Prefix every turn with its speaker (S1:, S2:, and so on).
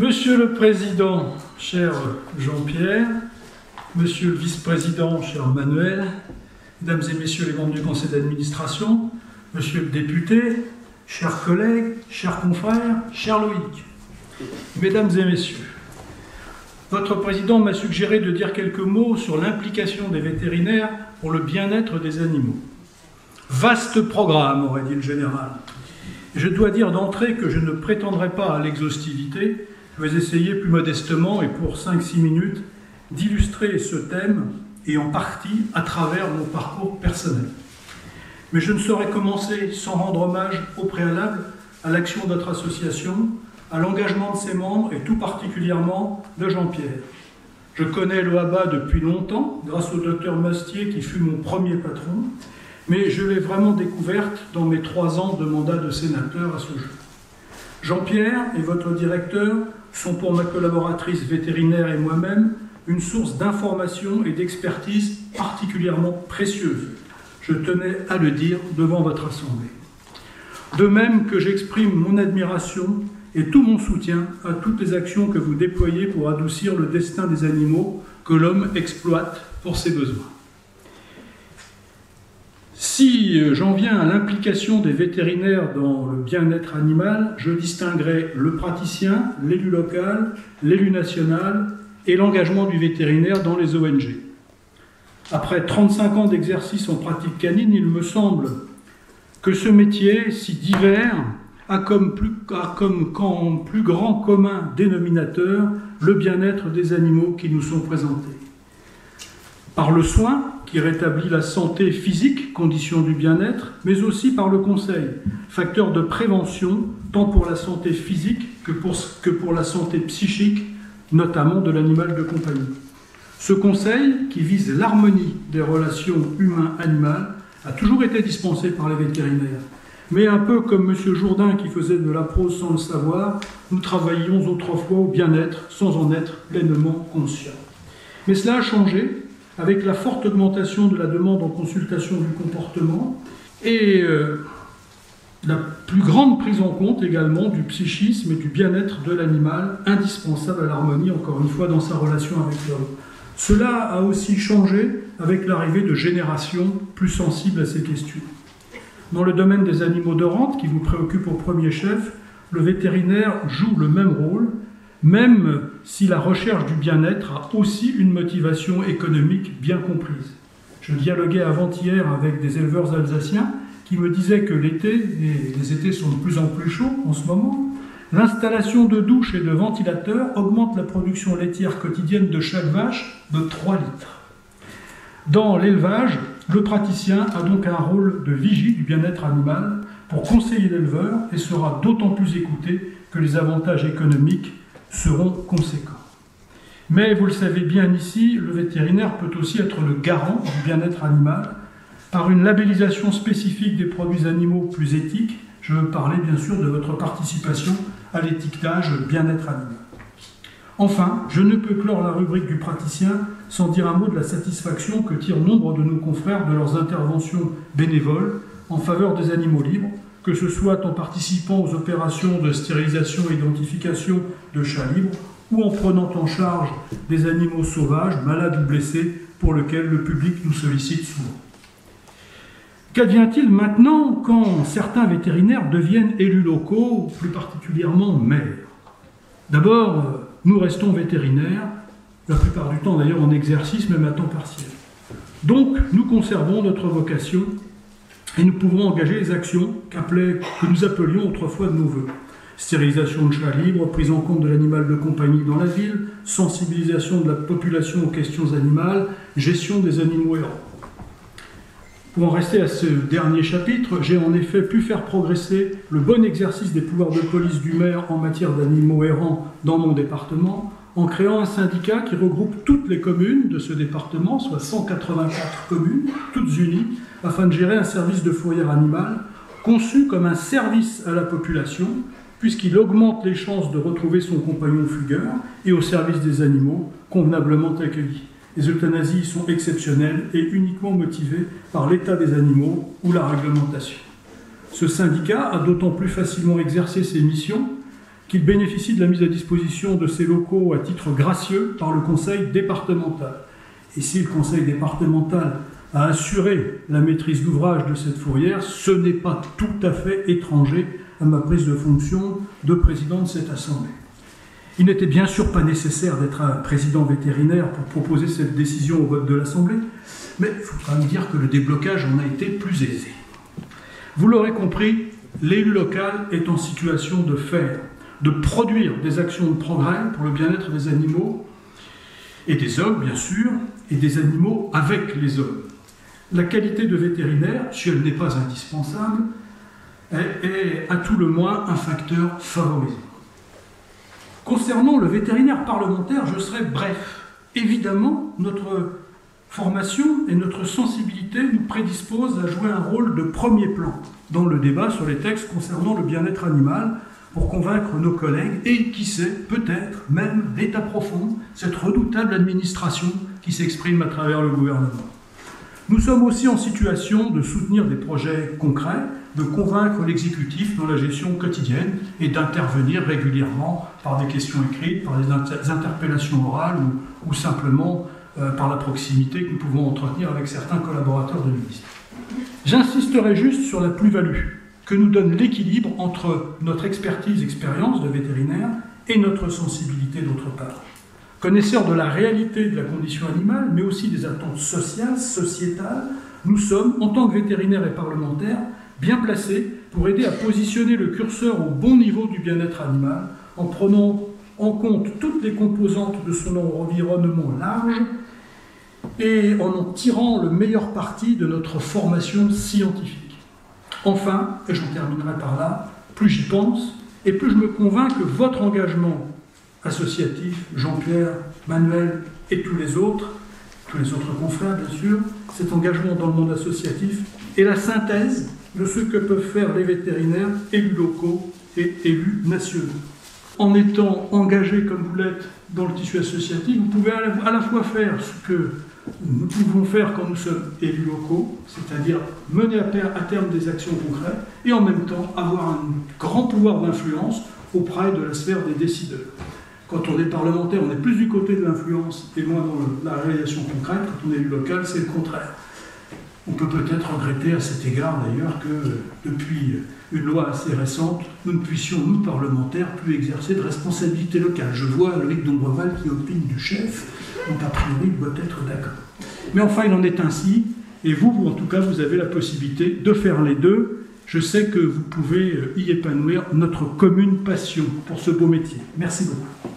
S1: Monsieur le Président, cher Jean-Pierre, Monsieur le Vice-président, cher Manuel, Mesdames et Messieurs les membres du Conseil d'administration, Monsieur le député, chers collègues, chers confrères, cher Loïc, Mesdames et Messieurs, votre Président m'a suggéré de dire quelques mots sur l'implication des vétérinaires pour le bien-être des animaux. Vaste programme, aurait dit le général. Je dois dire d'entrée que je ne prétendrai pas à l'exhaustivité. Je vais essayer plus modestement et pour 5-6 minutes d'illustrer ce thème et en partie à travers mon parcours personnel. Mais je ne saurais commencer sans rendre hommage au préalable à l'action de notre association, à l'engagement de ses membres et tout particulièrement de Jean-Pierre. Je connais le HABA depuis longtemps grâce au docteur Mostier qui fut mon premier patron, mais je l'ai vraiment découverte dans mes 3 ans de mandat de sénateur à ce jour. Jean-Pierre et votre directeur sont pour ma collaboratrice vétérinaire et moi-même une source d'information et d'expertise particulièrement précieuse. Je tenais à le dire devant votre Assemblée. De même que j'exprime mon admiration et tout mon soutien à toutes les actions que vous déployez pour adoucir le destin des animaux que l'homme exploite pour ses besoins. Si j'en viens à l'implication des vétérinaires dans le bien-être animal, je distinguerai le praticien, l'élu local, l'élu national et l'engagement du vétérinaire dans les ONG. Après 35 ans d'exercice en pratique canine, il me semble que ce métier, si divers, a comme plus grand commun dénominateur le bien-être des animaux qui nous sont présentés. Par le soin, qui rétablit la santé physique, condition du bien-être, mais aussi par le conseil, facteur de prévention, tant pour la santé physique que pour la santé psychique, notamment de l'animal de compagnie. Ce conseil, qui vise l'harmonie des relations humain-animal, a toujours été dispensé par les vétérinaires. Mais un peu comme M. Jourdain qui faisait de la prose sans le savoir, nous travaillions autrefois au bien-être sans en être pleinement conscients. Mais cela a changé avec la forte augmentation de la demande en consultation du comportement et la plus grande prise en compte également du psychisme et du bien-être de l'animal, indispensable à l'harmonie, encore une fois, dans sa relation avec l'homme. Cela a aussi changé avec l'arrivée de générations plus sensibles à ces questions. Dans le domaine des animaux de rente, qui vous préoccupe au premier chef, le vétérinaire joue le même rôle, même si la recherche du bien-être a aussi une motivation économique bien comprise. Je dialoguais avant-hier avec des éleveurs alsaciens qui me disaient que l'été, et les étés sont de plus en plus chauds en ce moment, l'installation de douches et de ventilateurs augmente la production laitière quotidienne de chaque vache de 3 litres. Dans l'élevage, le praticien a donc un rôle de vigie du bien-être animal pour conseiller l'éleveur et sera d'autant plus écouté que les avantages économiques seront conséquents. Mais vous le savez bien ici, le vétérinaire peut aussi être le garant du bien-être animal par une labellisation spécifique des produits animaux plus éthiques. Je veux parler bien sûr de votre participation à l'étiquetage bien-être animal. Enfin, je ne peux clore la rubrique du praticien sans dire un mot de la satisfaction que tirent nombre de nos confrères de leurs interventions bénévoles en faveur des animaux libres, que ce soit en participant aux opérations de stérilisation et d'identification de chats libres ou en prenant en charge des animaux sauvages, malades ou blessés, pour lesquels le public nous sollicite souvent. Qu'advient-il maintenant quand certains vétérinaires deviennent élus locaux, plus particulièrement maires? D'abord, nous restons vétérinaires, la plupart du temps d'ailleurs en exercice, même à temps partiel. Donc, nous conservons notre vocation et nous pouvons engager les actions que nous appelions autrefois de nos voeux. Stérilisation de chats libres, prise en compte de l'animal de compagnie dans la ville, sensibilisation de la population aux questions animales, gestion des animaux errants. Pour en rester à ce dernier chapitre, j'ai en effet pu faire progresser le bon exercice des pouvoirs de police du maire en matière d'animaux errants dans mon département, en créant un syndicat qui regroupe toutes les communes de ce département, soit 184 communes, toutes unies, afin de gérer un service de fourrière animale conçu comme un service à la population, puisqu'il augmente les chances de retrouver son compagnon fugueur et au service des animaux convenablement accueillis. Les euthanasies sont exceptionnelles et uniquement motivées par l'état des animaux ou la réglementation. Ce syndicat a d'autant plus facilement exercé ses missions qu'il bénéficie de la mise à disposition de ces locaux à titre gracieux par le conseil départemental. Et si le conseil départemental a assuré la maîtrise d'ouvrage de cette fourrière, ce n'est pas tout à fait étranger à ma prise de fonction de président de cette assemblée. Il n'était bien sûr pas nécessaire d'être un président vétérinaire pour proposer cette décision au vote de l'Assemblée, mais il faut quand même dire que le déblocage en a été plus aisé. Vous l'aurez compris, l'élu local est en situation de faire, de produire des actions de progrès pour le bien-être des animaux, et des hommes bien sûr, et des animaux avec les hommes. La qualité de vétérinaire, si elle n'est pas indispensable, est à tout le moins un facteur favorisant. Concernant le vétérinaire parlementaire, je serai bref. Évidemment, notre formation et notre sensibilité nous prédisposent à jouer un rôle de premier plan dans le débat sur les textes concernant le bien-être animal pour convaincre nos collègues et, qui sait, peut-être même l'État profond, cette redoutable administration qui s'exprime à travers le gouvernement. Nous sommes aussi en situation de soutenir des projets concrets, de convaincre l'exécutif dans la gestion quotidienne et d'intervenir régulièrement par des questions écrites, par des interpellations orales ou simplement par la proximité que nous pouvons entretenir avec certains collaborateurs de ministres. J'insisterai juste sur la plus-value que nous donne l'équilibre entre notre expérience de vétérinaire et notre sensibilité d'autre part. Connaisseurs de la réalité de la condition animale, mais aussi des attentes sociales, sociétales, nous sommes, en tant que vétérinaires et parlementaires, bien placés pour aider à positionner le curseur au bon niveau du bien-être animal, en prenant en compte toutes les composantes de son environnement large et en tirant le meilleur parti de notre formation scientifique. Enfin, et j'en terminerai par là, plus j'y pense, et plus je me convainc que votre engagement associatif, Jean-Pierre, Manuel et tous les autres confrères bien sûr, cet engagement dans le monde associatif est la synthèse de ce que peuvent faire les vétérinaires, élus locaux et élus nationaux. En étant engagés comme vous l'êtes dans le tissu associatif, vous pouvez à la fois faire ce que nous pouvons faire quand nous sommes élus locaux, c'est-à-dire mener à terme des actions concrètes, et en même temps avoir un grand pouvoir d'influence auprès de la sphère des décideurs. Quand on est parlementaire, on est plus du côté de l'influence et moins dans la réalisation concrète. Quand on est élu local, c'est le contraire. On peut peut-être regretter à cet égard d'ailleurs que depuis une loi assez récente, nous ne puissions, nous parlementaires, plus exercer de responsabilité locale. Je vois Loïc Dombreval qui opine du chef, donc a priori il doit être d'accord. Mais enfin, il en est ainsi, et vous en tout cas, vous avez la possibilité de faire les deux. Je sais que vous pouvez y épanouir notre commune passion pour ce beau métier. Merci beaucoup.